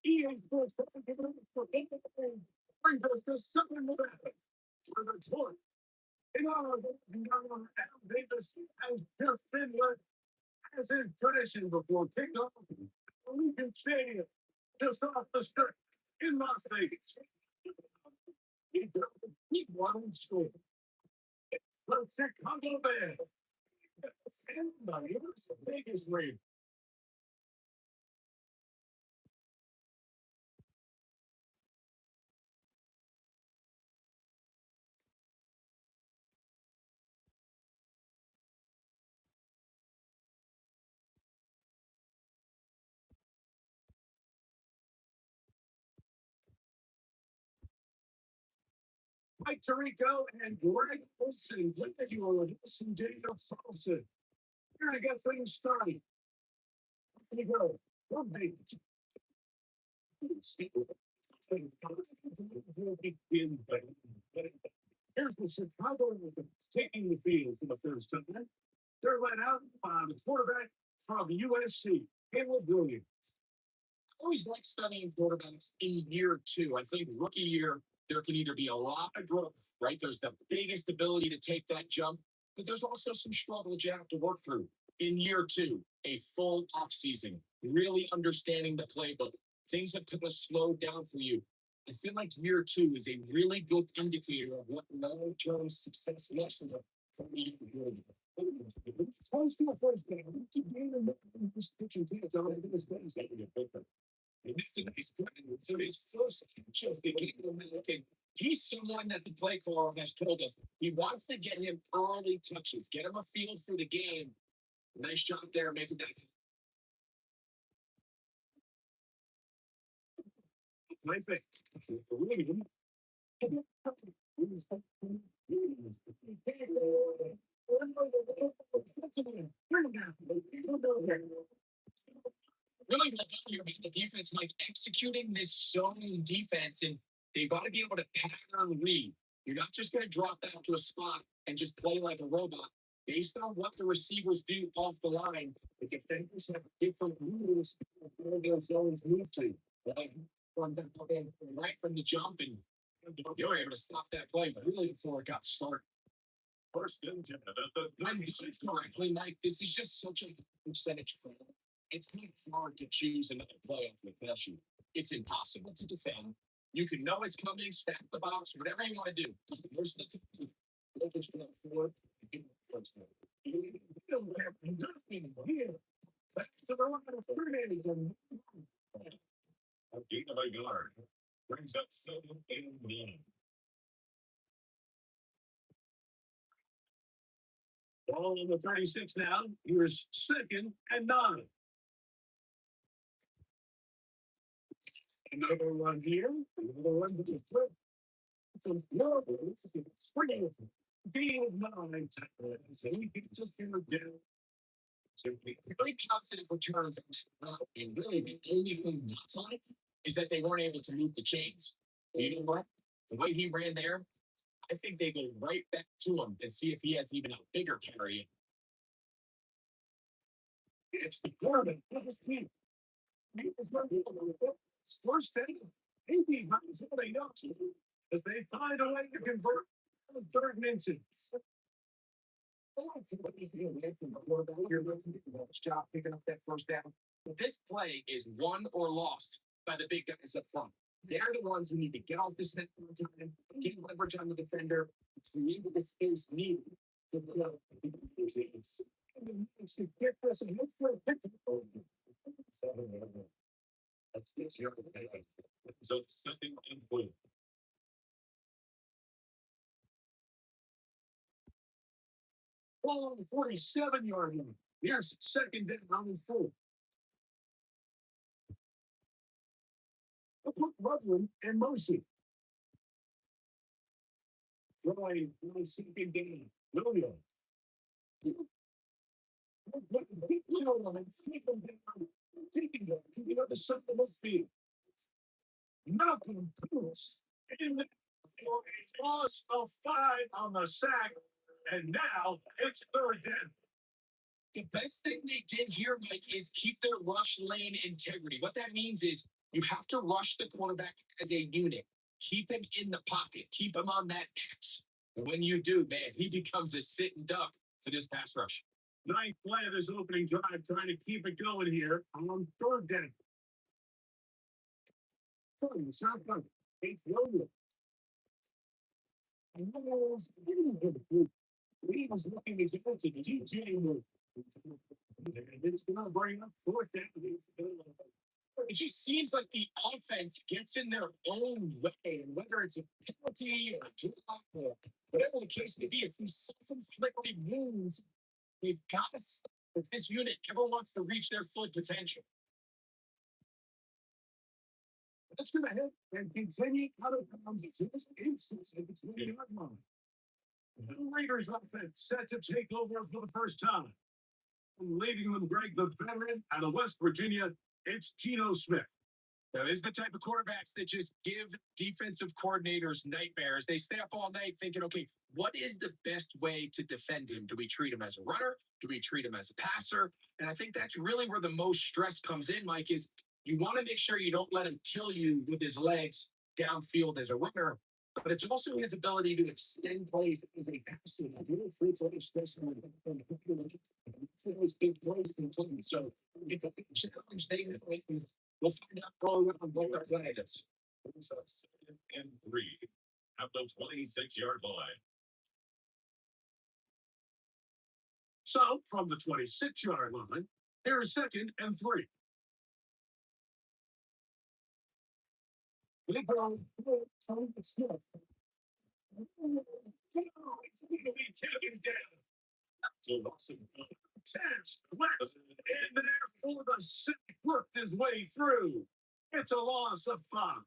EA Sports brings us to something more with a toy. In all of it, Davis has just been what as is tradition before kickoff. Lincoln Stadium, just off the strip in Las Vegas. He won and scored. The Chicago Bears and the Las Vegas Raiders. Mike Tirico and Greg Olson. Glad you were listening to Daniel Carlson. Here to get things started. Off we go. From Vegas. Here's the Chicago Elephants taking the field for the first time. They're led out by the quarterback from USC, Caleb Williams. I always like studying quarterbacks in year two. I think rookie year, there can either be a lot of growth, right? There's the biggest ability to take that jump, but there's also some struggles you have to work through. In year two, a full off season, really understanding the playbook. Things have kind of slowed down for you. I feel like year two is a really good indicator of what long-term success looks like for me. Close to a first game. To gain this pitching team, I think it's better than and this is a nice plan. So his first catch of the game, okay, he's someone that the play caller has told us he wants to get him early touches, get him a feel for the game. Nice job there, making that. My face. Really like here, man. The defense like executing this zone defense, and they got to be able to pattern read. You're not just going to drop back to a spot and just play like a robot. Based on what the receivers do off the line, the defenders have different rules where their zones move to. Like right from the jump, and they were able to stop that play, but really before it got started. First into correctly, Mike. This is just such a percentage for them. It's kind of hard to choose another playoff with LSU. It's impossible to defend. You can know it's coming, stack the box, whatever you want to do. There's the they're just going forward. Nothing here. Back to the line of scrimmage and a gain of a yard brings up 7-9. Ball on the 36 now. Here's 2nd and 9. Another one here. Another one with the flip. It's a no. It's springing. Being 9 so we can just get it down. So it's very positive returns. And really, the only thing not to like is that they weren't able to move the chains. You know what? The way he ran there, I think they go right back to him and see if he has even a bigger carry. It's the quarterback. It's not first take. Maybe they don't as they find a way to convert the 3rd and inches. Job picking up that first down. This play is won or lost by the big guys up front. They're the ones who need to get off the snap on time, get leverage on the defender, create the space needed to get this and look for a picture. That's your so 2nd and 1. Ball on the 47-yard line. Here's 2nd down and 4. Put Rutland in motion. Throwing 2nd down. Williams. Taking them to the other side of the field. Malcolm Bruce in the for a loss of 5 on the sack, and now it's 3rd down. The best thing they did here, Mike, is keep their rush lane integrity. What that means is You have to rush the quarterback as a unit. Keep him in the pocket. Keep him on that X. And when you do, man, he becomes a sitting duck for this pass rush. Ninth play of this opening drive, trying to keep it going here on third down. Throwing shotgun. It's Williams. And Williams didn't get a good. He was looking to get to the DJ move. It's going to bring up fourth down. It just seems like the offense gets in their own way, and whether it's a penalty or a drop or whatever the case may be, it's these self-inflicted wounds. They've got to stop if this unit ever wants to reach their full potential. Let's go ahead and continue out of bounds. It's instance at the 20-yard line. The Raiders offense set to take over for the first time. Leading them, Greg, the veteran out of West Virginia, it's Geno Smith. Now, this is the type of quarterbacks that just give defensive coordinators nightmares. They stay up all night thinking, okay, what is the best way to defend him? Do we treat him as a runner? Do we treat him as a passer? And I think that's really where the most stress comes in, Mike, is you want to make sure you don't let him kill you with his legs downfield as a runner, but it's also his ability to extend plays as a passer. It really creates a lot of stress on those big plays. So it's a big challenge. We'll find out going on both our planets. So 2nd and 3 at the 26-yard line. So from the 26-yard line, here's 2nd and 3. They go Smith. It's legally taken down. So Lawson Chance left, and therefore the city worked his way through. It's a loss of 5.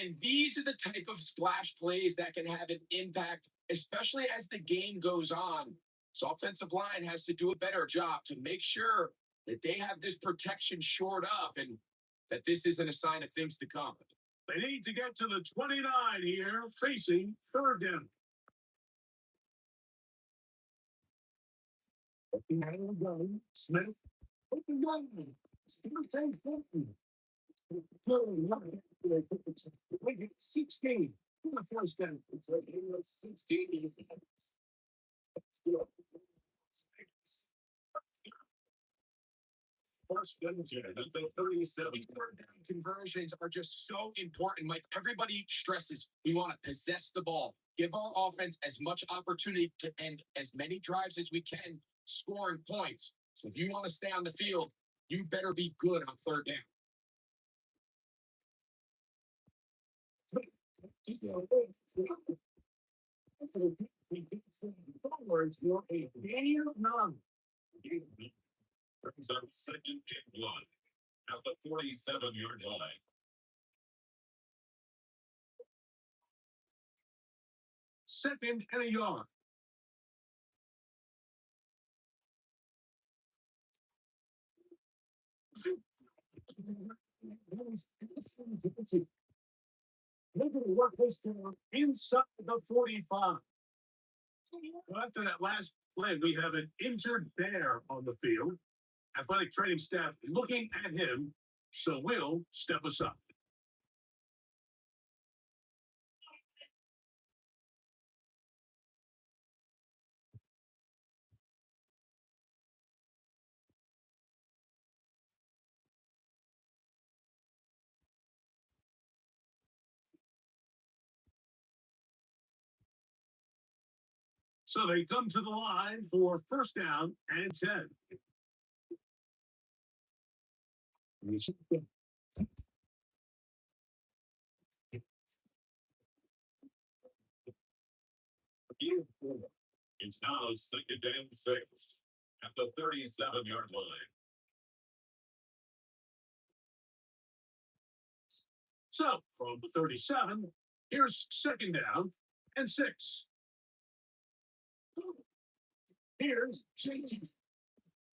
And these are the type of splash plays that can have an impact, especially as the game goes on. So offensive line has to do a better job to make sure that they have this protection shored up and that this isn't a sign of things to come. They need to get to the 29 here, facing third down. Smith, open gun. We get 16. The first down. It's like 16. First down, the 37. Conversions are just so important. Like everybody stresses, we want to possess the ball, give our offense as much opportunity to end as many drives as we can, scoring points. So if you want to stay on the field, you better be good on third down. Forwards will a game none. brings up 2nd and 1 at the 47-yard line. Second and a yard. They're going to work this down inside the 45. After that last play, we have an injured bear on the field. Athletic training staff looking at him, so we'll step aside. So they come to the line for first down and 10. It's now 2nd and 6 at the 37-yard line. So from the 37, here's second down and 6. Here's JT.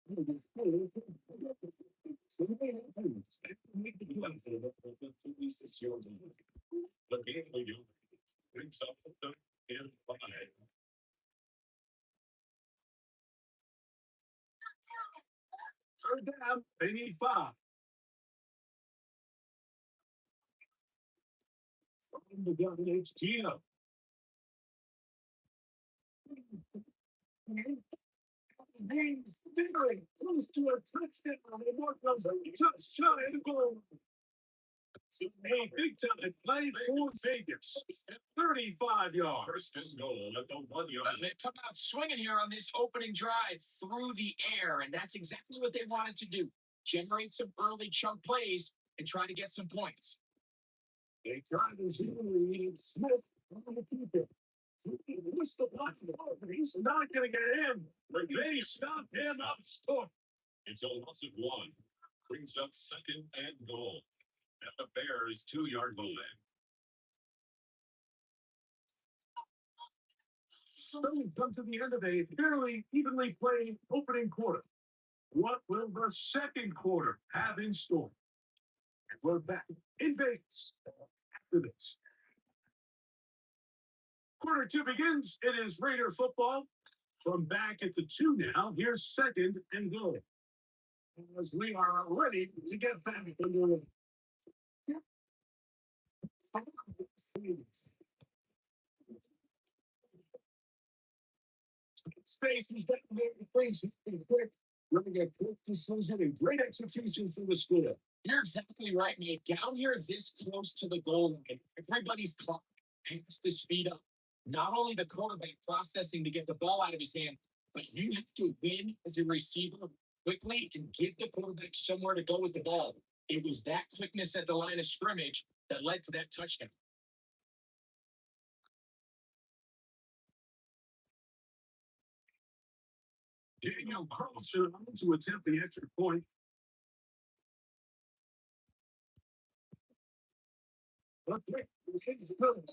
The game leader brings up the 3rd and 5. Third down, they need 5. in the gun, it's Gino. Names very close to a touchdown. And what goes just shy of the goal. A big time play for Vegas. 35 yards. First and goal at the 1 yard. They've come out swinging here on this opening drive through the air, and that's exactly what they wanted to do. Generate some early chunk plays and try to get some points. They try to zero lead Smith on the keeper. He missed the possibility, but he's not going to get in. But they stop him up short. It's a loss of 1. Brings up second and goal. At the Bears' 2-yard line. So we come to the end of a fairly evenly played opening quarter. What will the second quarter have in store? And we're back in Vegas after this. Quarter 2 begins. It is Raider football. From back at the 2 now, here's second and goal. As we are ready to get back into it. Space is getting there. Things quick. Really a quick decision and great execution for the score. You're exactly right, Nate. Down here this close to the goal line, everybody's clock has to speed up. Not only the quarterback processing to get the ball out of his hand, but you have to win as a receiver quickly and give the quarterback somewhere to go with the ball. It was that quickness at the line of scrimmage that led to that touchdown. Daniel Carlson to attempt the extra point. Okay, this is good.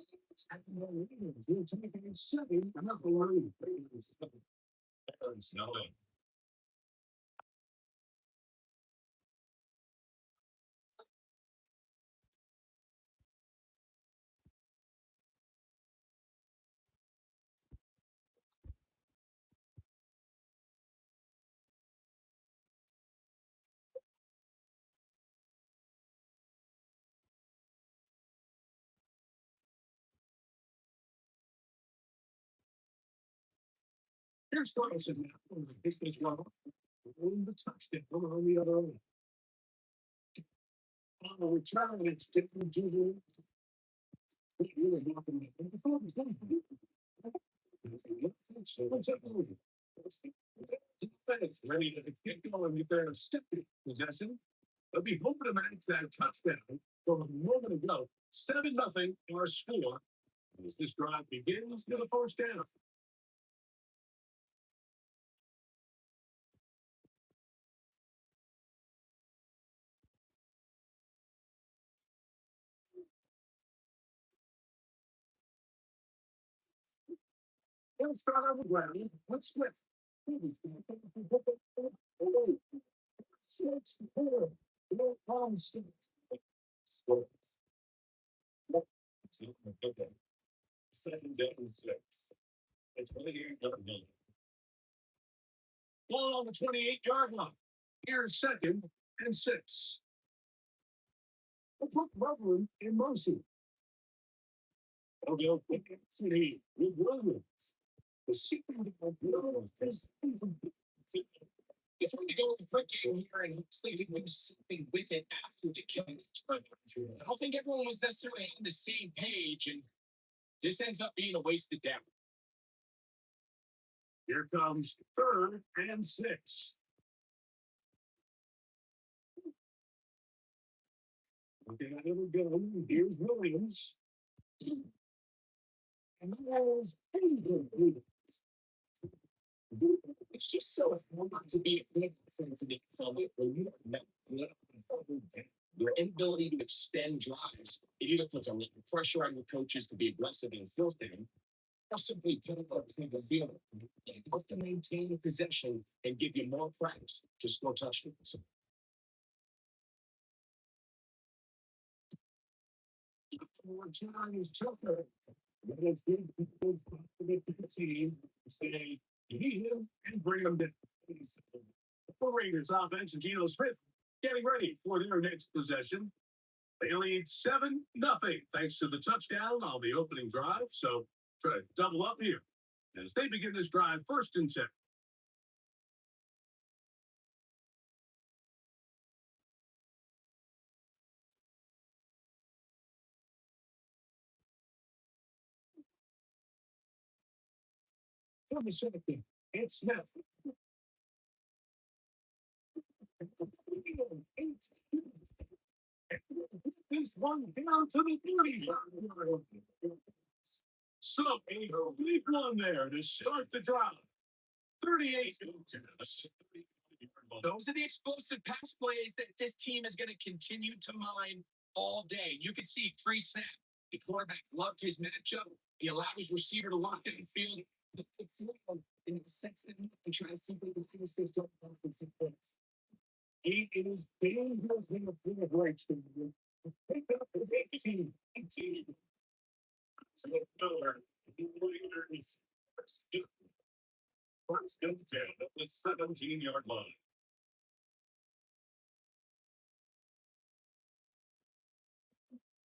Here's Carlson now. This is well. The touchdown on the other end. On the return, it's different jubilee. Really nothing. Defense ready to get going with their second possession. They'll be hoping to match that touchdown from a moment ago. 7-0 our score as this drive begins with a first down. They'll start on the ground. Let's Swift. Six, four. No problem. Second down and 6. It's 28-yard line. Ball on the 28-yard line. Here's second and 6. We'll put Rutherford in motion. Okay, with Williams. The second down is If we're going to go with the quick game here and hopefully we do something with it after the catch. I don't think everyone was necessarily on the same page, and this ends up being a wasted down. Here comes third and 6. Okay, here we go. Here's Williams. And there's Williams. It's just so hard to be a good defensive when you don't know your inability to extend drives. It either puts a lot of pressure on your coaches to be aggressive in fourth down, or simply put up the field. They have to maintain the possession and give you more practice to score touchdowns. Return is tougher. But it's good to get the team stay. You need him and bring him down. For Raiders offense, Geno Smith getting ready for their next possession. They lead 7-0 thanks to the touchdown on the opening drive. So try to double up here as they begin this drive 1st and 10. From the second, it's snap. This one down to the 30. So a big one there to start the drive. 38. Those are the explosive pass plays that this team is going to continue to mine all day. You can see pre-snap. The quarterback loved his matchup. He allowed his receiver to lock downfield. And it sets them up to try to see if they can finish this drive offensive points. It is dangerous when the field breaks. Pick up his 18. So Miller, Raiders, first and 10 at the 17-yard line.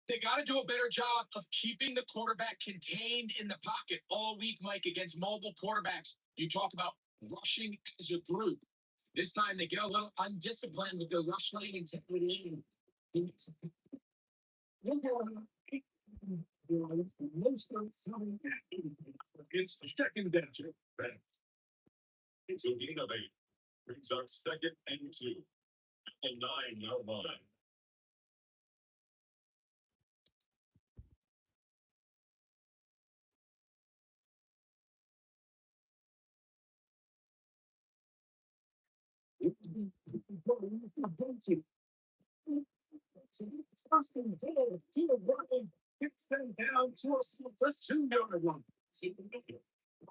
They got to do a better job of keeping the quarterback contained in the pocket all week, Mike, against mobile quarterbacks. You talk about rushing as a group. This time they get a little undisciplined with their rush lane integrity. It's second down. It's Udina Bay. Brings up 2nd and 2 at the 9-yard line. Gets them down to a 2-yard line.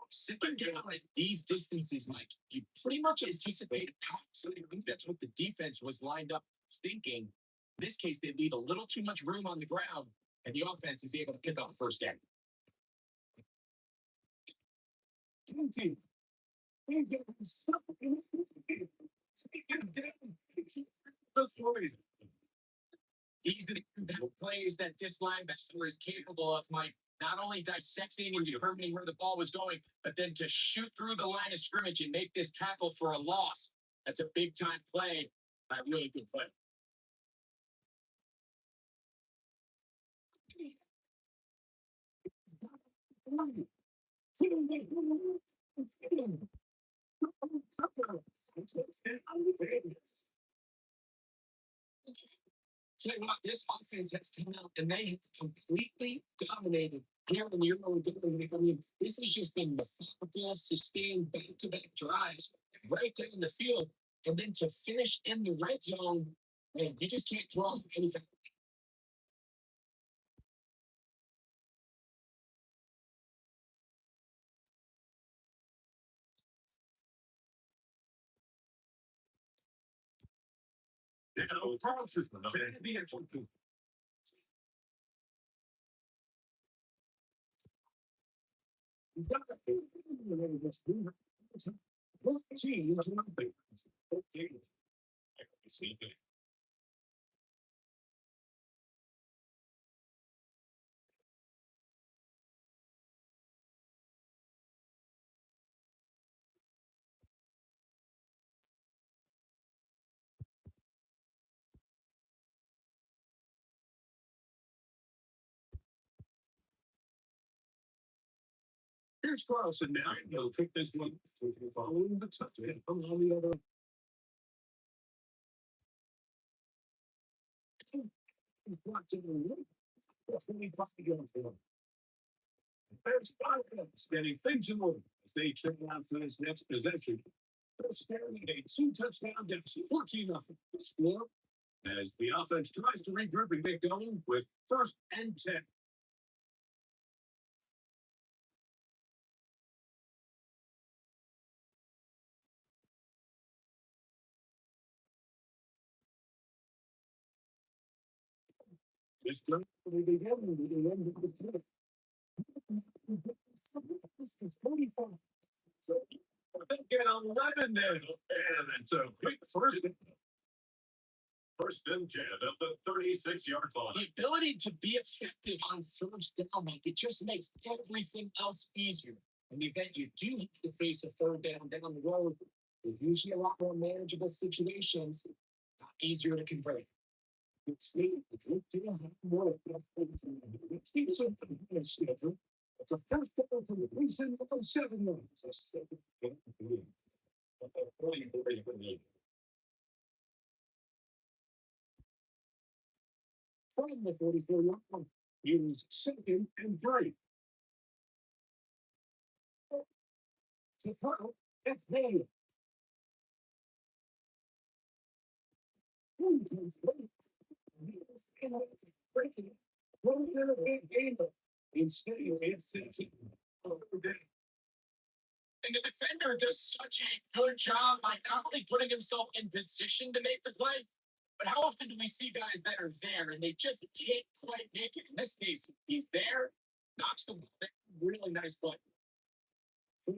Second down at these distances, Mike, you pretty much anticipate a pass. I think that's what the defense was lined up thinking. In this case, they leave a little too much room on the ground, and the offense is able to pick up first down. 20. These are the plays that this linebacker is capable of, Mike. Not only dissecting and determining where the ball was going, but then to shoot through the line of scrimmage and make this tackle for a loss. That's a big time play. A really good play. Tell you what, this offense has come out and they have completely dominated here in the Euro. I mean, this has just been methodical, sustained back-to-back drives right there in the field, and then to finish in the red zone, man, you just can't draw anything. Here's Carlson now. He'll pick this one following the touchdown on the other. He's watching the loop. That's when he must be going for him. There's confidence getting things in order as they check out for this next possession. They're staring at a 2-touchdown deficit, 14-0 score, as the offense tries to regroup and get going with 1st and 10. This drive will begin with the end of this drive. 45. So they get 11 there, and it's a quick first. First and 10 at the 36-yard line. The ability to be effective on first down, like it just makes everything else easier. In the event you do have to face a third down the road, there's usually a lot more manageable situations, easier to convert. It's a first down to the reason of 7 yards. From the 44-yard line, use second and 3. To throw, it's there. And the defender does such a good job by not only putting himself in position to make the play, but how often do we see guys that are there and they just can't quite make it? In this case, he's there, knocks the ball down, really nice play. You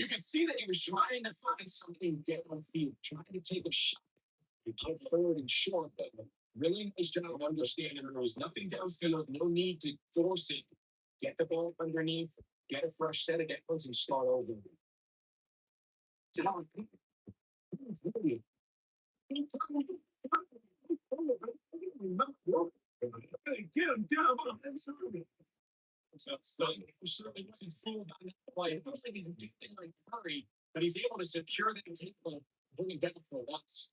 can see that he was trying to find something downfield, trying to take a shot. He put forward and short, but really nice job of understanding there was nothing downfield, no need to force it. Get the ball underneath, get a fresh set of downs, and start over. Get him down on that survey. So he certainly wasn't fooled by that play. It looks like he's doing like Curry, but he's able to secure the tackle, bring it down for once.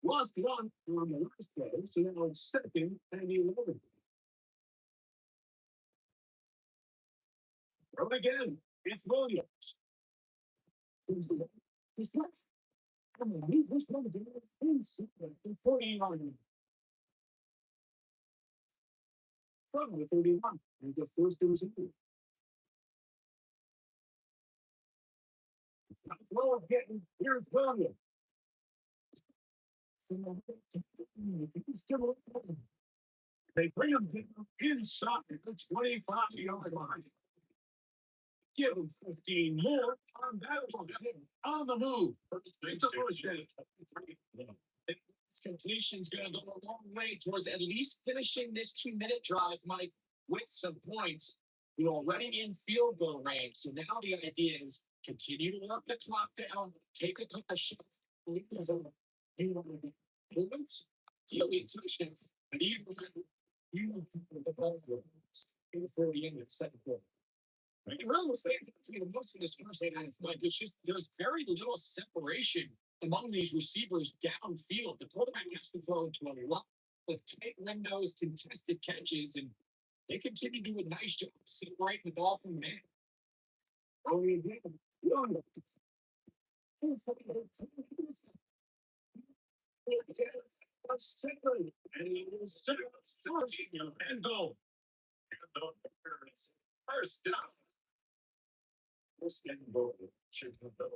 Lost one on the last play, so now it's second and 11. Throw it again. It's Williams. He's not. He's this one again. It's 40-yard. From the 31, and the first goes in. Well, again, here's Williams. They bring him inside the 25-yard line. Give him 15 more on that one. On the move. It's a first down. This completion's going to go a long way towards at least finishing this 2-minute drive, Mike, with some points. You're already in field goal range. So now the idea is continue to work the clock down, take a couple shots. Points, ideally touchdowns, and even you the ball for the end of the second quarter. Really stands out to me the most in this first half, Mike. It's just there's very little separation among these receivers downfield. The quarterback has to throw into a lot of tight windows, contested catches, and they continue to do a nice job separating the ball from the man. And go. First down. First and goal. Should have done.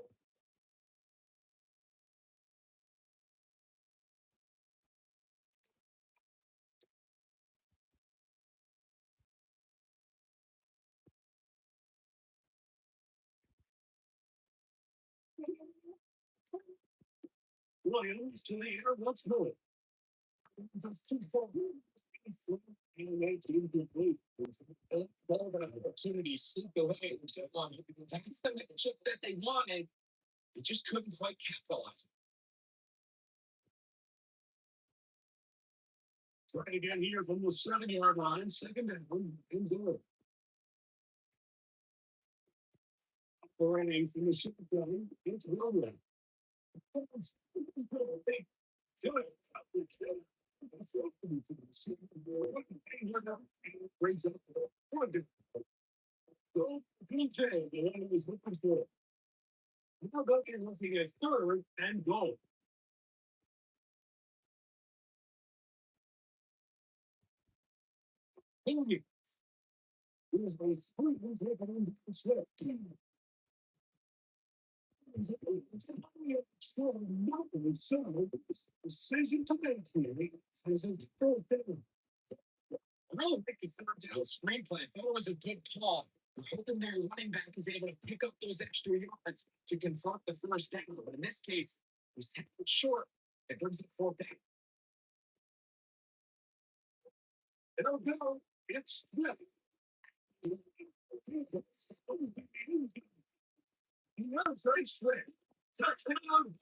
Williams to the air, let's do it. Just too far. Opportunity slip away. That's the matchup that they wanted. They just couldn't quite capitalize. Trying again here from the 7-yard line. Second down. Indoor. Operating from the ship down. It's Williams. Brings up the PJ, the one who was looking for. Now looking at third and goal. Williams. Here's a sprint and take it on the slip. Decision to make here. really like the third down screenplay. I thought it was a good call. I'm hoping their running back is able to pick up those extra yards to confront the first down. But in this case, he's 10 foot short. It brings it fourth down. It'll go. It's Smith. That's very swift. Touchdown.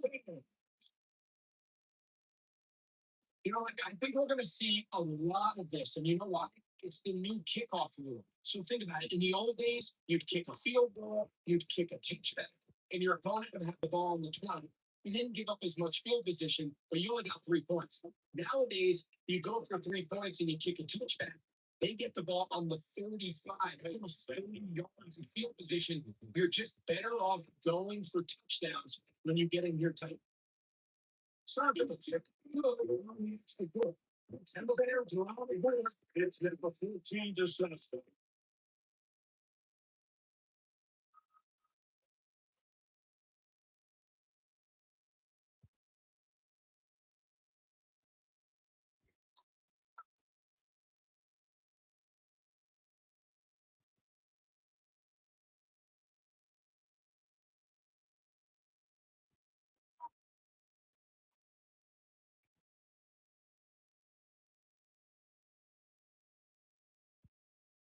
Like, I think we're going to see a lot of this. And you know what? It's the new kickoff rule. So think about it. In the old days, you'd kick a field goal, you'd kick a touchback, and your opponent would have the ball on the 20. You didn't give up as much field position, but you only got 3 points. Nowadays, you go for 3 points and you kick a touchback. They get the ball on the 35, almost 30 yards of field position. You're just better off going for touchdowns when you get in here tight. It's the full change of sinister.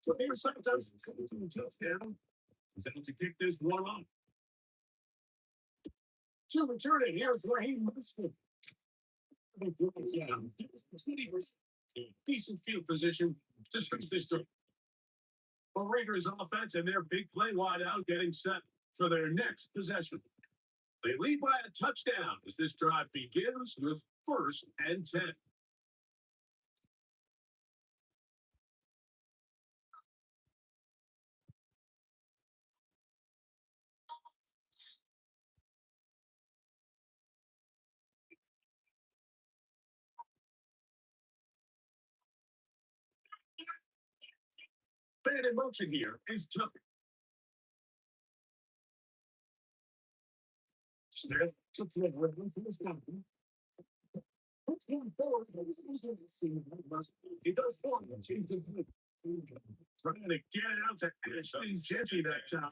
So here's sometimes touchdown. Is able to kick this one off. To return it, here's Raheem Mostert. Decent field position to stretch this drive. The Raiders offense and their big play wide out getting set for their next possession. They lead by a touchdown as this drive begins with 1st and 10. Man in motion here is Tucker. Smith to throw with his down. He does one. Trying to get it out to Ashton Jeffy that time.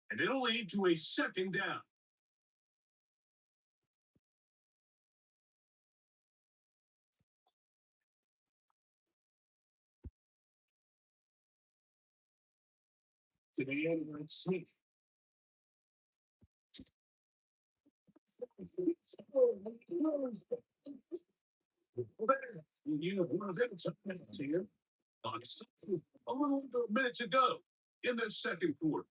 And it'll lead to a 2nd down. To the end of Smith. Almost a minute to go in the 2nd quarter.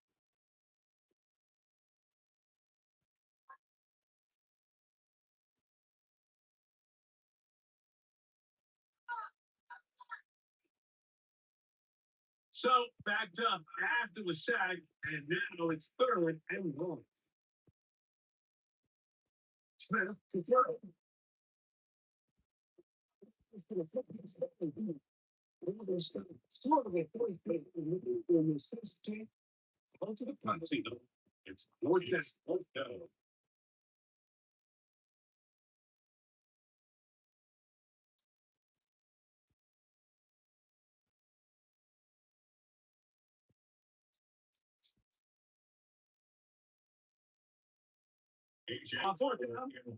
So backed up after the sack, and now it's 3rd and 1. Smith to throw. Onto the punt team. It's 4th down.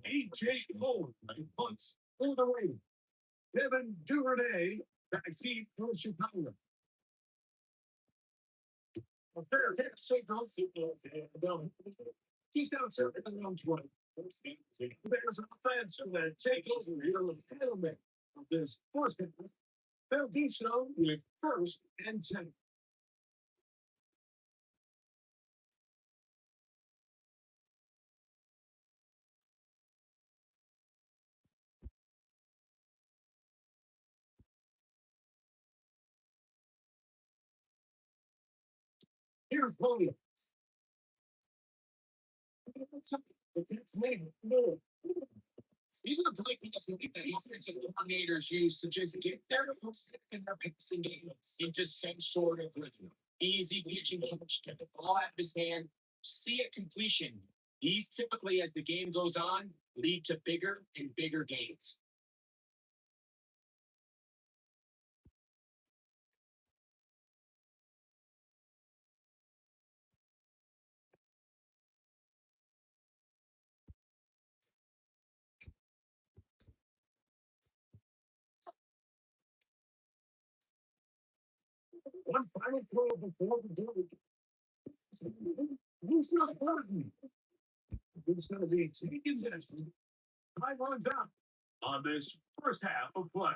AJ Cole punts for the Raiders. Devin Duvernay backseat for Chicago. A fair catch, he's down 7 around 20. There's an offense that take over here with Edelman of this 1st half. They'll do so with 1st and 10. Here's Williams. These are the play calls that the offensive coordinators use to just get their in their passing game into some sort of rhythm. Easy pitching coach, get the ball out of his hand, see it completion. These typically, as the game goes on, lead to bigger and bigger gains. One final throw before the door. Who's not hurting? It's going to be taking this. Time runs out on this first half of play.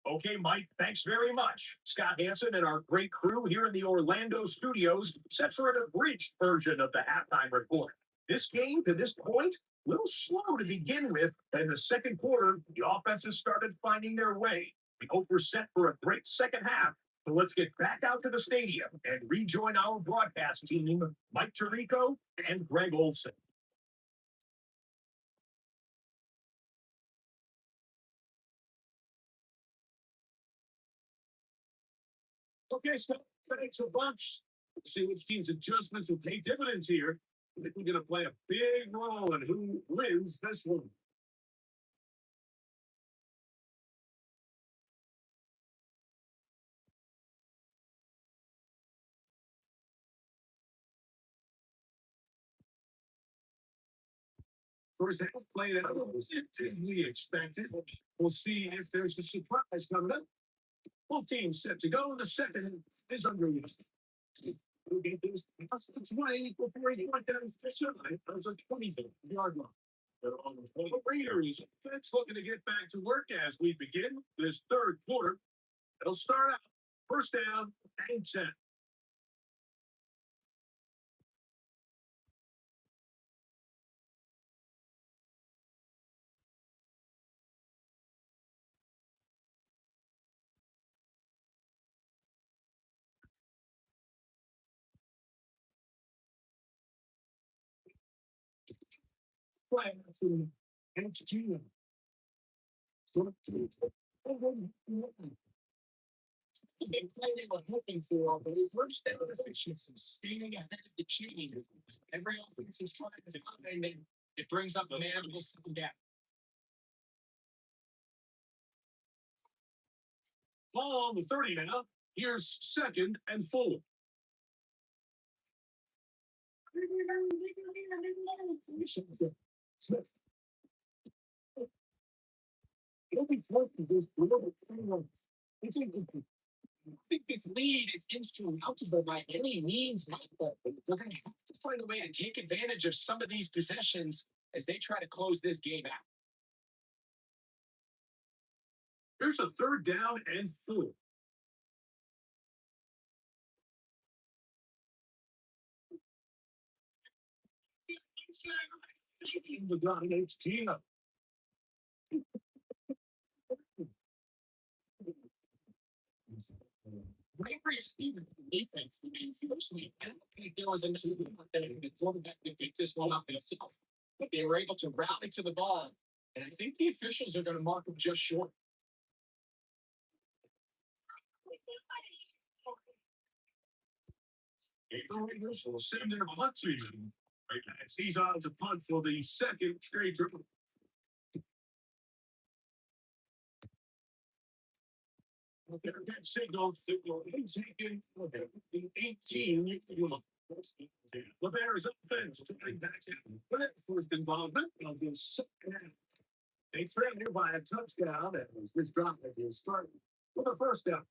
Okay, Mike, thanks very much. Scott Hansen and our great crew here in the Orlando studios set for an abridged version of the halftime report. This game, to this point, a little slow to begin with. In the second quarter, the offenses started finding their way. We hope we're set for a great second half. So let's get back out to the stadium and rejoin our broadcast team, Mike Tirico and Greg Olson. Okay, so thanks a bunch. Let's see which team's adjustments will pay dividends here. I think we're going to play a big role in who wins this one. First half played out as we expected. We'll see if there's a surprise coming up. Both teams set to go. The second is underway. We'll get this past the 20 before he went down to the side. That was a 20-yard line. The Raiders defense looking to get back to work as we begin this third quarter. It'll start out first down and 10. Play from HG. The big play they were hoping for, but his first step of efficiency, staying ahead of the chain. Every offense is trying to find it. It brings up a manageable second down. Ball on the 30 now. Here's second and 4. Smith. It'll be fourth to this little silence. It's a good thing. I think this lead is insurmountable by any means, Michael. They're going to have to find a way to take advantage of some of these possessions as they try to close this game out. Here's a third down and 4. The dominates Gina. Great defense. Unfortunately, I don't think there was enough the quarterback to pick this one up himself. But they were able to rally to the ball. And I think the officials are going to mark him just short. The Raiders will send their punt season. He's on to punt for the second straight triple. Signal, taken. The 18. The Bears offense trying back in. But first involvement of the second half. They trail here by a touchdown as this drop at the start for the first down.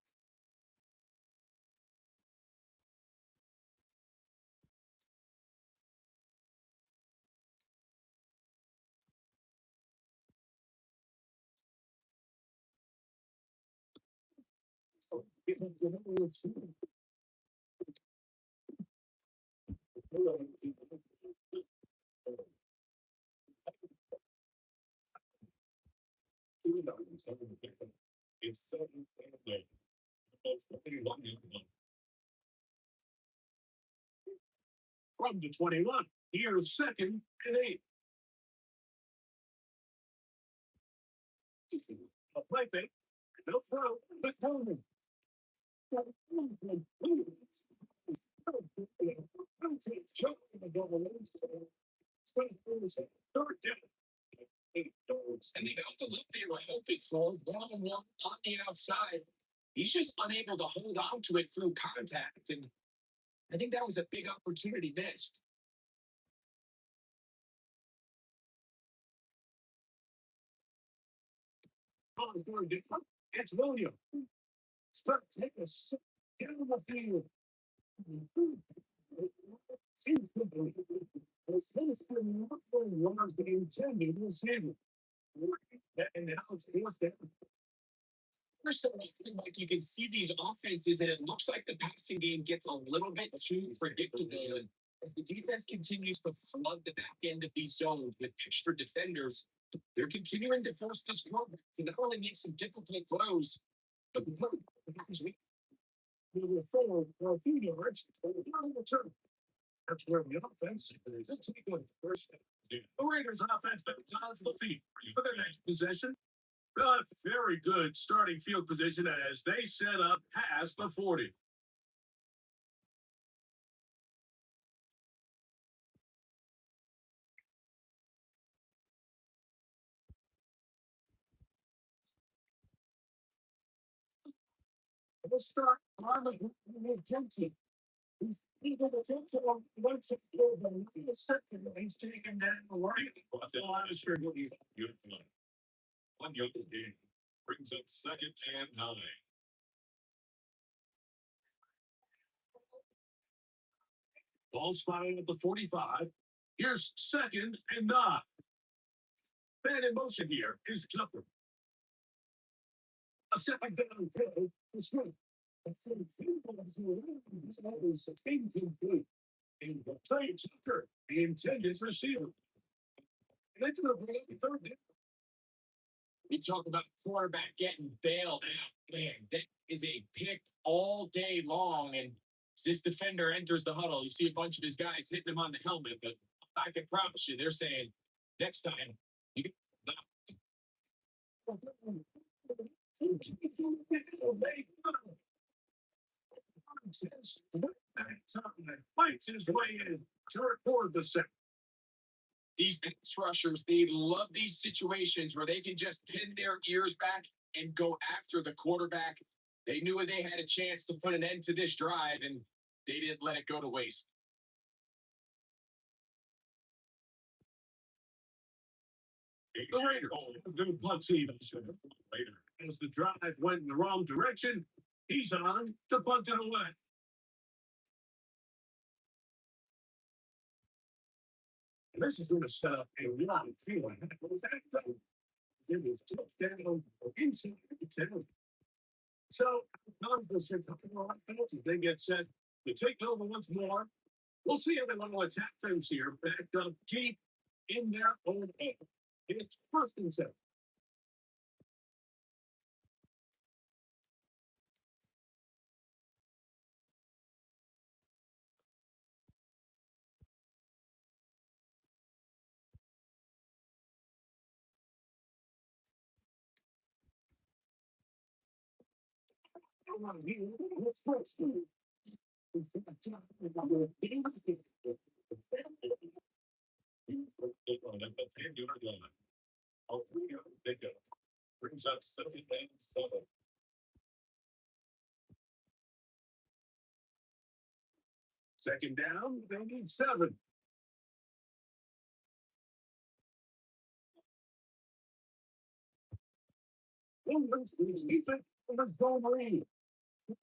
From the 21, here's second and 8. A play fake. No throw. With Tolman. Third down. And they got the look they were hoping for, one-on-one on the outside. He's just unable to hold on to it through contact, and I think that was a big opportunity missed. It's William. Start take a shot down the field. As soon as the was the intended receiver. And now it's fourth down. So often, like you can see these offenses, and it looks like the passing game gets a little bit too predictable. And as the defense continues to flood the back end of these zones with extra defenders, they're continuing to force this quarterback to not only make some difficult throws, but as we Number four, a few yards, return. That's where the offense is. Let's take a first down. The Raiders offense has the feet for their next possession. A very good starting field position as they set up past the 40. We'll start on the attention. He's even attention on once it goes on the second. He's taking that away. I'm sure he'll be Beautiful. One young game brings up second and 9. ball spotted at the 45. Here's second and 9. Man in motion here is Tucker. A second down play for Smith. That's what it seems like. It's always incomplete. And Trey Tucker, the intended receiver. And that's going to bring up the third down. we talk about quarterback getting bailed out. Man, that is a pick all day long. And as this defender enters the huddle, you see a bunch of his guys hitting him on the helmet. But I can promise you, they're saying next time you get Fights his way in to record the second. these pass rushers, they love these situations where they can just pin their ears back and go after the quarterback. They knew they had a chance to put an end to this drive, and they didn't let it go to waste. The Raiders good punt team as the drive went in the wrong direction. He's on to punt it away. This is going to set up a long feeling. What was that? It was touchdown inside the 10. So, comes the Chicago offenses. They get set to take over once more. We'll see how they want to attack things here. Backed up deep in their own end. It's first and 10. Brings up second and 7. Second down, they need 7. Let's go, Marine. The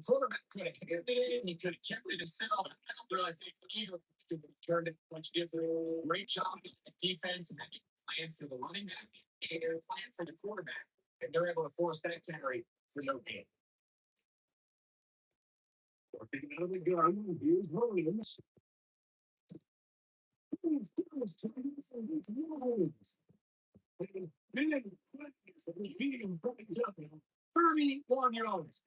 quarterback could have handed it, and he could have kept it and set off. I don't really think either could have turned it much different. Great job at defense and having plan for the running back and a plan for the quarterback. And they're able to force that carry for no gain. Working out of the gun, here's Williams. Medium 31 yards.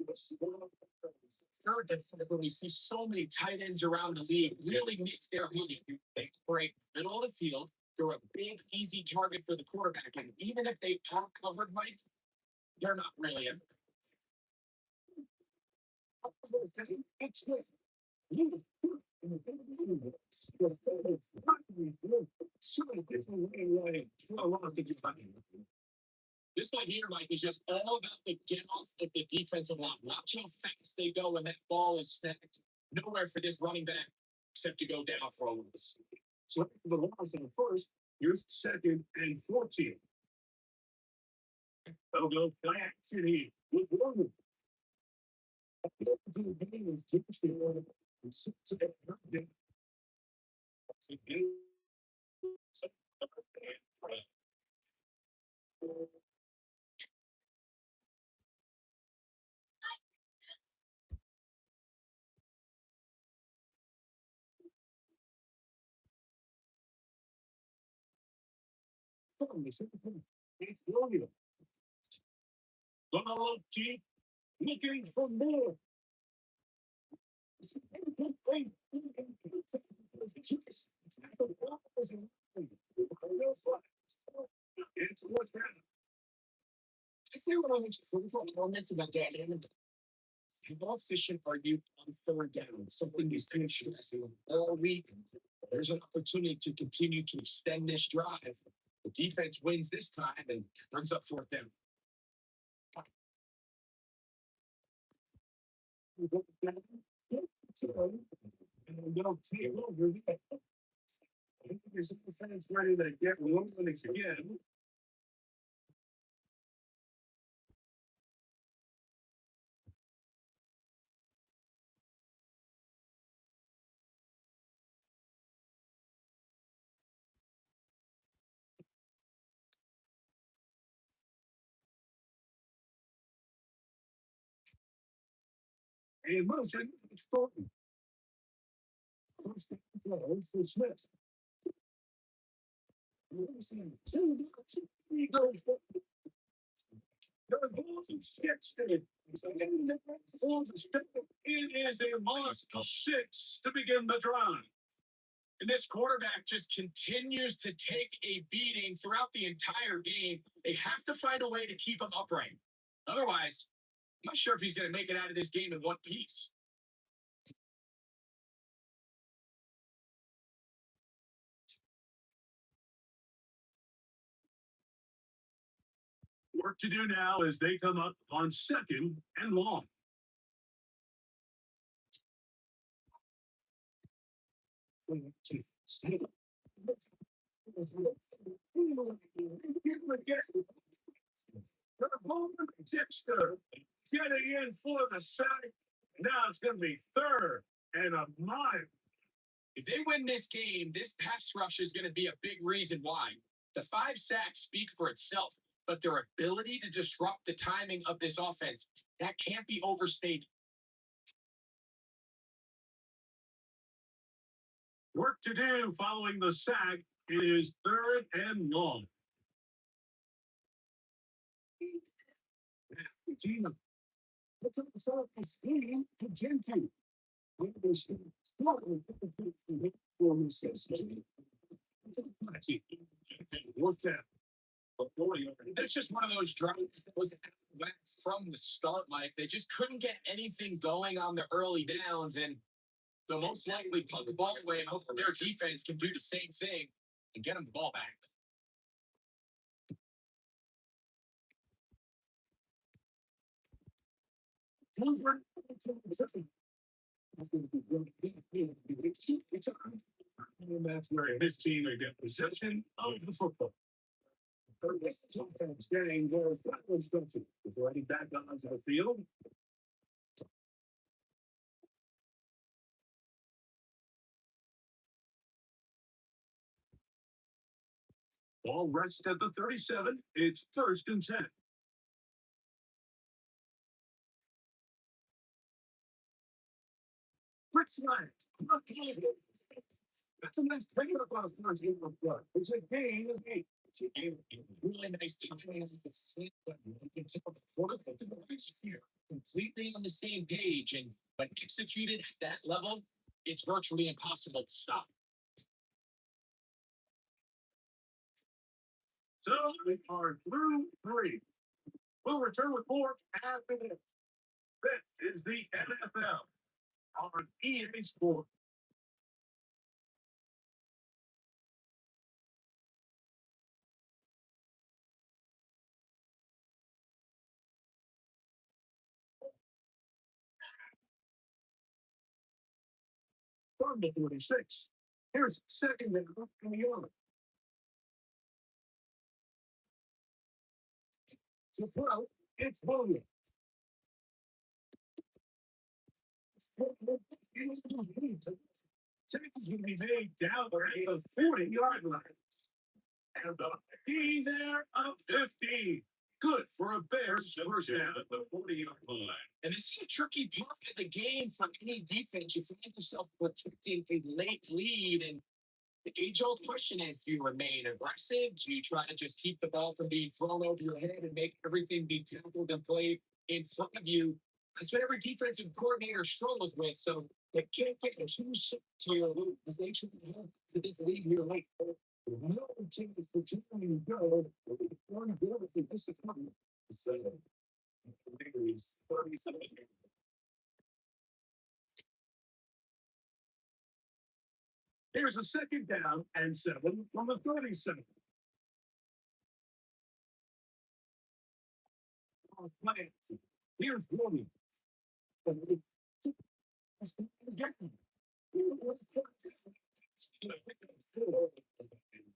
Third, that's when we see so many tight ends around the league really make their money. They break middle of the field. They're a big, easy target for the quarterback. And even if they are covered, Mike, they're not really ever. This one here, Mike, is just all about the get off of the defensive line. Watch how fast they go when that ball is snapped. Nowhere for this running back except to go down for a loss. So the loss in the first, here's second and 14. They'll go play action here with Roman. The game is just the it's Romeo. Donald G. Looking for more. It's what's happening. I say one of the most critical elements about that game. How efficient are you on third down? Something you've been stressing all week. There's an opportunity to continue to extend this drive. The defense wins this time and brings up fourth down. There's a defense ready to get once and again. And motion, it's Thornton. First throw for Smith. He goes. It is a loss of 6 to begin the drive. And this quarterback just continues to take a beating throughout the entire game. They have to find a way to keep him upright. Otherwise, I'm not sure if he's going to make it out of this game in one piece. Work to do now as they come up on 2nd and long. Getting in for the sack. Now it's going to be 3rd and a mile. If they win this game, this pass rush is going to be a big reason why. The 5 sacks speak for itself, but their ability to disrupt the timing of this offense, that can't be overstated. Work to do following the sack. It is 3rd and long. What's up the scheme to Gentry? That's just one of those drives that was went from the start, Mike. They just couldn't get anything going on the early downs, and they'll most likely punt the ball away and hope that their defense can do the same thing and get them the ball back. And that's where his team will get possession of the football. Offense getting their flatwood structure before heading back onto the field. Ball rests at the 37. It's 1st and 10. Quick slide. That's a nice play across first game of blood. It's a gain of 8. It's a really nice teaching us to see what we can tell the quarterback here. Completely on the same page, and when executed at that level, it's virtually impossible to stop. So we are through 3. We'll return with more after this. This is the NFL on EA Sports. From the 46. Here's 2nd and in the yard. To throw, it's Williams. Tackle's going to be made down at the 40-yard line. And he's there of 50. Good for a Bears first down at the 40-yard line. And this is a tricky part of the game for any defense. You find yourself protecting a late lead, and the age-old question is, do you remain aggressive? Do you try to just keep the ball from being thrown over your head and make everything be tackled and played in front of you? That's what every defensive coordinator struggles with. So they can't get too soft here as they try to hold to this lead here late. No chance for trying to go. One good if this is coming. So, 37. Here's a second down and 7 from the 37. Here's Williams.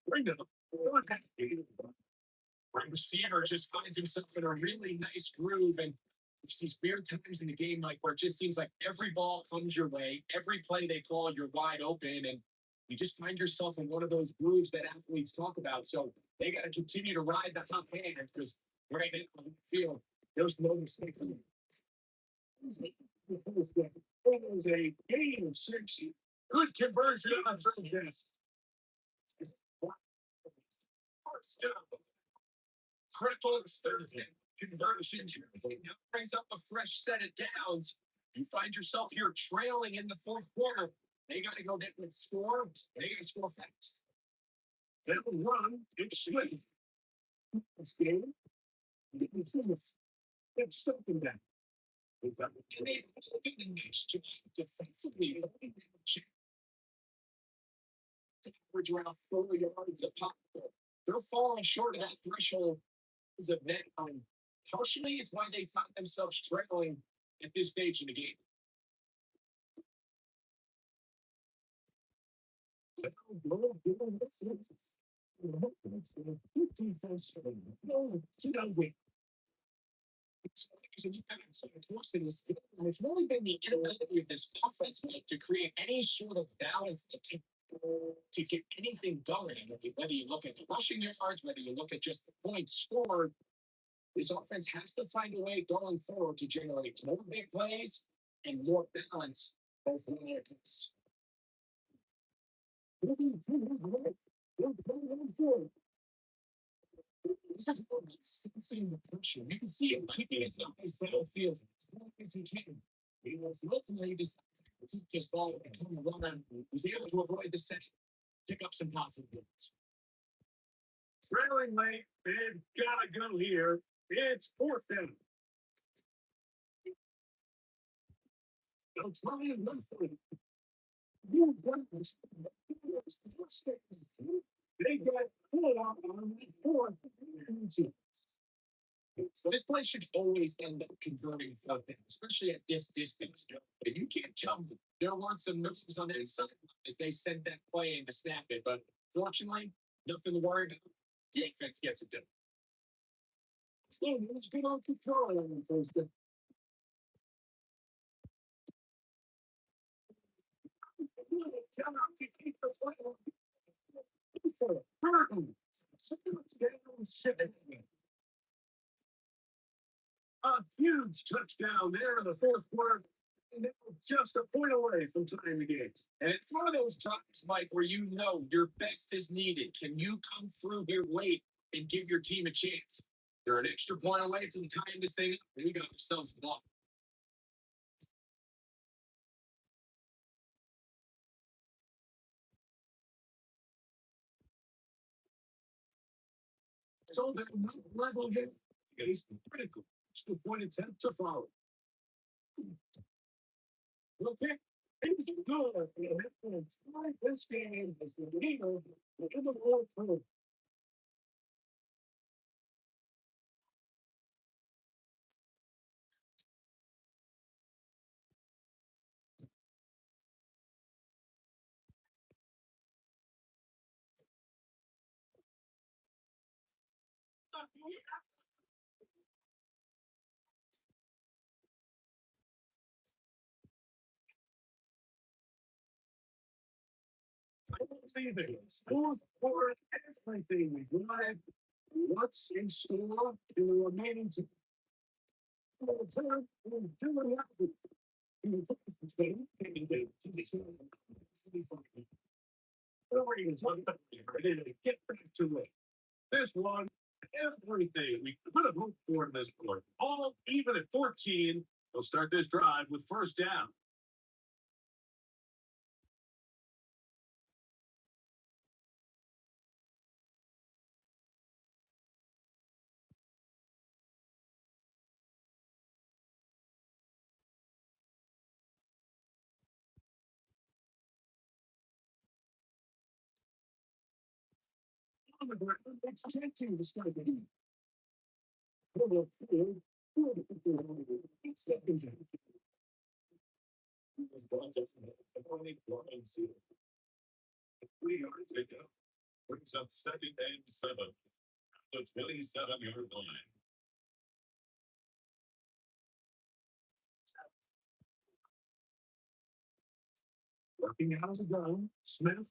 Bring it up. Receiver just finds himself in a really nice groove, and there's these weird times in the game like where it just seems like every ball comes your way, every play they call, you're wide open, and you just find yourself in one of those grooves that athletes talk about. So they got to continue to ride the hot hand because right now on the field, there's no mistake. It was a game of 6. Good conversion on first down. Critical conversion now brings up a fresh set of downs. You find yourself here trailing in the fourth quarter. They got to go get and score. They got to score fast. They'll run. It's swift. It's game. It's something that. And they did a nice job defensively. Average around 4 yards a pop. They're falling short of that threshold as of now. And partially, it's why they find themselves trailing at this stage in the game. It's really been the inability of this offense to create any sort of balance to get anything going. Whether you look at the rushing yards, whether you look at just the points scored, this offense has to find a way going forward to generate more big plays and more balance both ways. This is about sensing the pressure. You can see him keeping his battlefield as long as he can. He was ultimately decides to keep this ball and come and run and was able to avoid the set, pick up some positive points. Trailing late, they've got to go here. It's fourth down. They'll try and run for it. They got full out on the fourth. So this play should always end up converting fourth down, especially at this distance. But you can't tell me there weren't some moves on the inside as they sent that play in to snap it. But fortunately, nothing to worry about. The defense gets it done. Let's get on to Carl on the first down. A huge touchdown there in the fourth quarter. And just a point away from tying the game. And it's one of those times, Mike, where you know your best is needed. Can you come through here late and give your team a chance? They're an extra point away from tying this thing up, and we got ourselves blocked. So that level hit is critical. It's the point attempt to follow. Okay. Things are good. This game is the leader in the fourth quarter. Everything. Food for everything. We live. What's in store in the remaining two? We'll turn and do it happen. In the first game, get back to it. This one, everything we could have hoped for in this point. All even at 14. They'll start this drive with first down. On the ground, it's tempting to start the game. It's seconds. Only blind seal. 3 yards to go. Brings up second and 7. The 27-yard line. Working out of the ground, Smith.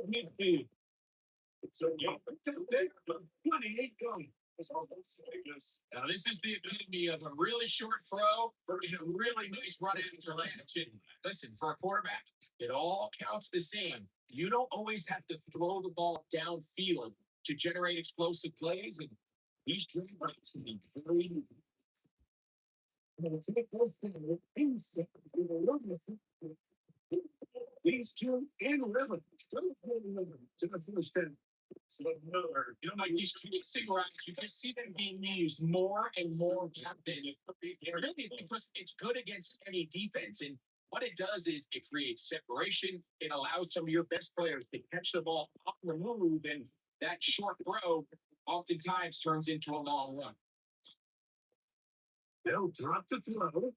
Midfield. So, yeah, there, 28 going. Now, this is the epitome of a really short throw versus a really nice run after action. Listen, for a quarterback, it all counts the same. You don't always have to throw the ball downfield to generate explosive plays, and these drive rates can be very. These two in rhythm. To the first down. So another, like these creasing routes, you can see them being used more and more often. Really, because it's good against any defense. And what it does is it creates separation. It allows some of your best players to catch the ball off the move, and that short throw oftentimes turns into a long run. They'll drop the throw.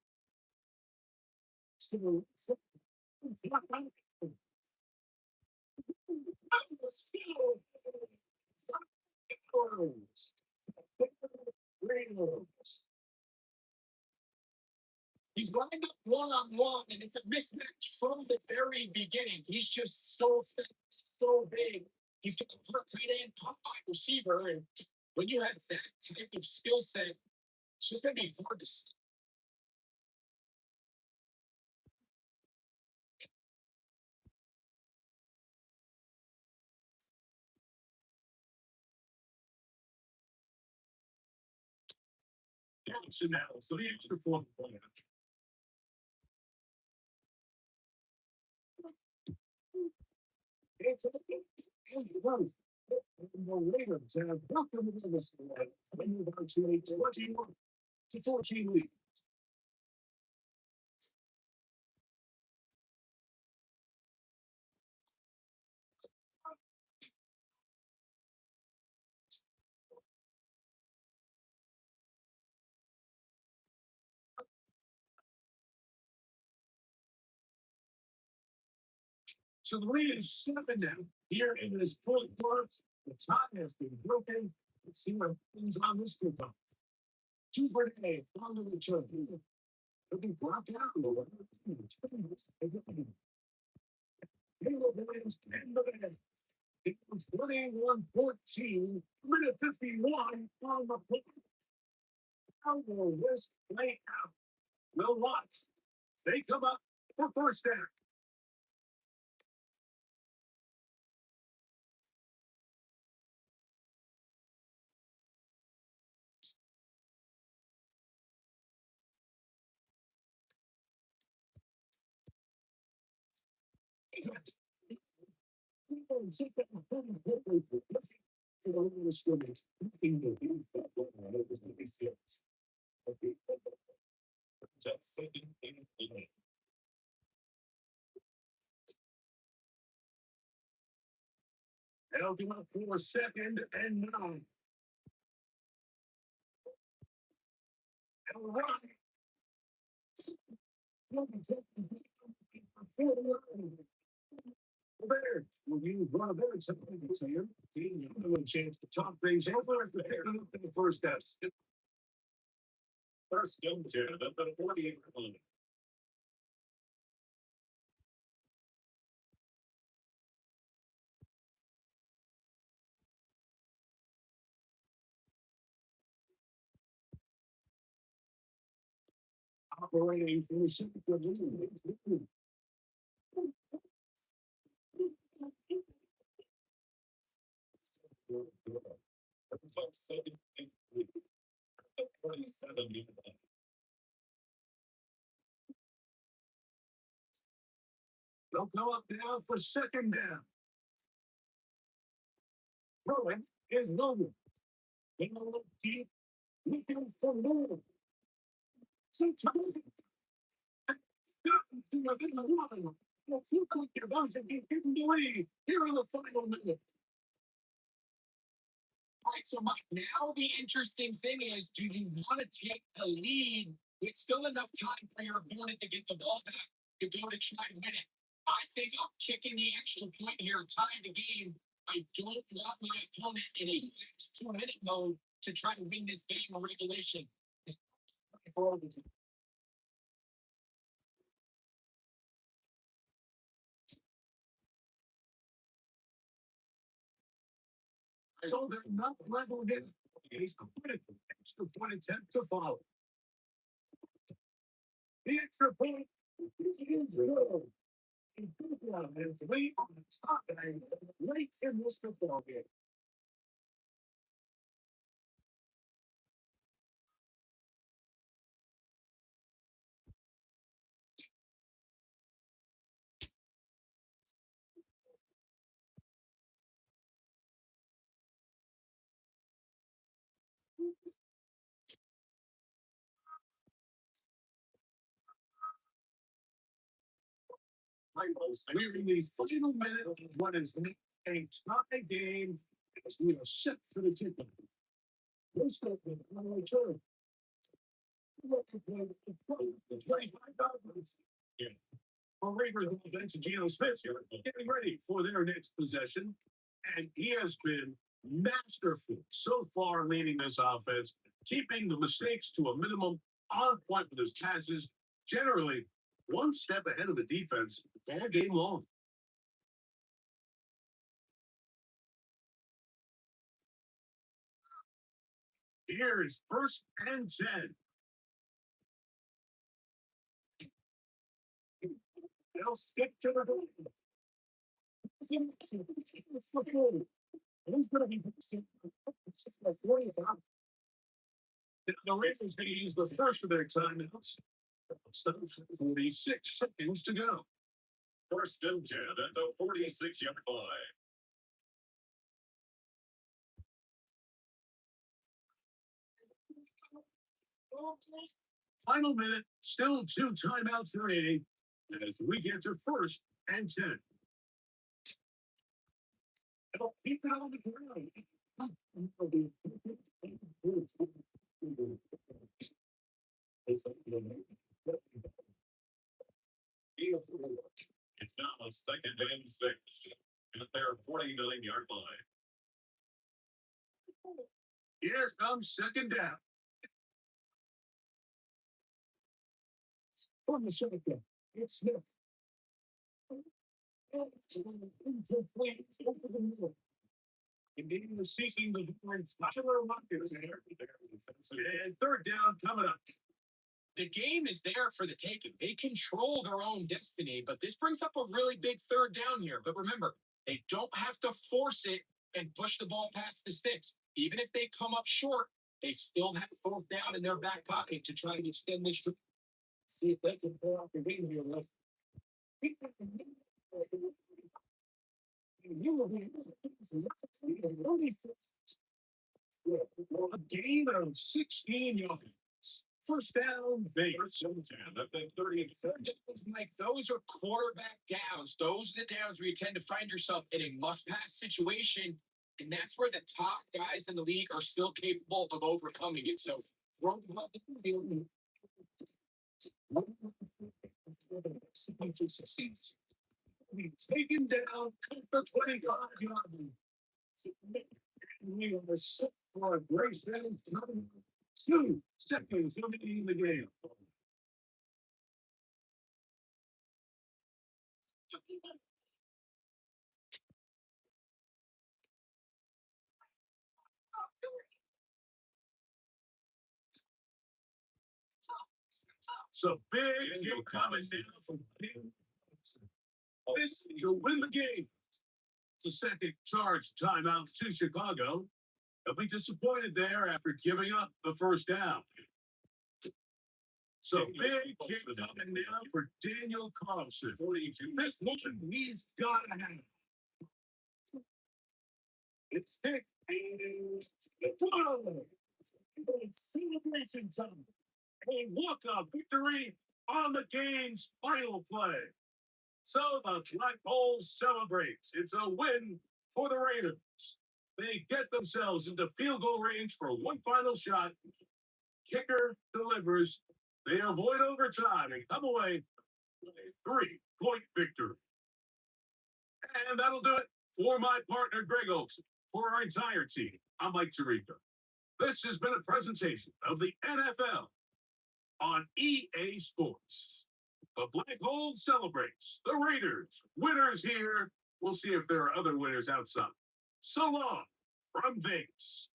He's lined up one-on-one, and it's a mismatch from the very beginning. He's just so thick, so big. He's got a tight end, top wide receiver, and when you have that type of skill set, it's just going to be hard to stop. So the extra point. It's the Raiders have welcomed into this one. They move on to a 21-14 lead. So the lead is 7 now here in this fourth quarter. The tie has been broken. Let's see what things on this group. 2 for A on the return. It'll be blocked out. Williams and the band. It was 21-14, minute 51 on the play. How will this play out? We'll watch. They come up for first down. Just second and 8. They'll be up for second and 9. All right. Bears will use one of their supplements here. Team a chance to talk things over as they're heading up to the first test. First and 10 at the 48 line. Operating from the super lead. It's up 7-3. 47 yard line. They'll go up now for second down. Throwing is Logan. They will look deep. Looking for more. Sometimes within the line. Let's look like you're going to be hidden away. Here are the final minute. All right, so Mike, now the interesting thing is, do you want to take the lead with still enough time for your opponent to get the ball back to go to try to win it? I think I'm kicking the extra point here, tying the game. I don't want my opponent in a 2-minute mode to try to win this game in regulation. So they're not leveled in. He's critical. Extra point attempt to follow. The extra point is good. And good one is way on the top end late in this football game. We're in the final minute of what is a tie game as we are set for the kickoff. This will be on return. $25. Yeah. For Raiders offense, Geno Smith here, getting ready for their next possession. And he has been masterful so far leading this offense, keeping the mistakes to a minimum, on point with his passes, generally one step ahead of the defense all game long. Here is first and 10. They'll stick to the goal. It's the 40. He's going to be just the 45. The Raiders going to use the first of their timeouts. 46 seconds to go. First and 10 at the 46-yard line. Final minute, still 2 timeouts remaining as we get to first and 10. They'll keep it on the ground. It's now a 2nd and 6 at their 49-yard line. Here comes second down. From the shotgun, it's Smith. Incomplete over the middle. Indeed, was seeking the titular rockets there. And third down coming up. The game is there for the taking. They control their own destiny, but this brings up a really big third down here. But remember, they don't have to force it and push the ball past the sticks. Even if they come up short, they still have fourth down in their back pocket to try to extend this. See if they can pull out the game here. A gain of 16 yards. First down, Vegas. 10 at the 30. Like those are quarterback downs. Those are the downs where you tend to find yourself in a must-pass situation, and that's where the top guys in the league are still capable of overcoming it. So, throw them up the field. Succeeds. We've taken down the 25 yards. We are set for a great 2 seconds remaining in the game. So big game coming now from this to win the game. It's a second charge timeout to Chicago. They'll be disappointed there after giving up the first down. So big game coming now for Daniel Carlson. 42. This one he's got to have. It's hit. It's celebration time. A walk-off victory on the game's final play. So the Black Hole celebrates. It's a win for the Raiders. They get themselves into field goal range for one final shot. Kicker delivers. They avoid overtime and come away with a 3-point victory. And that'll do it for my partner, Greg Olson. For our entire team, I'm Mike Tirico. This has been a presentation of the NFL on EA Sports. The Black Hole celebrates. The Raiders, winners here. We'll see if there are other winners outside. So long from Vegas.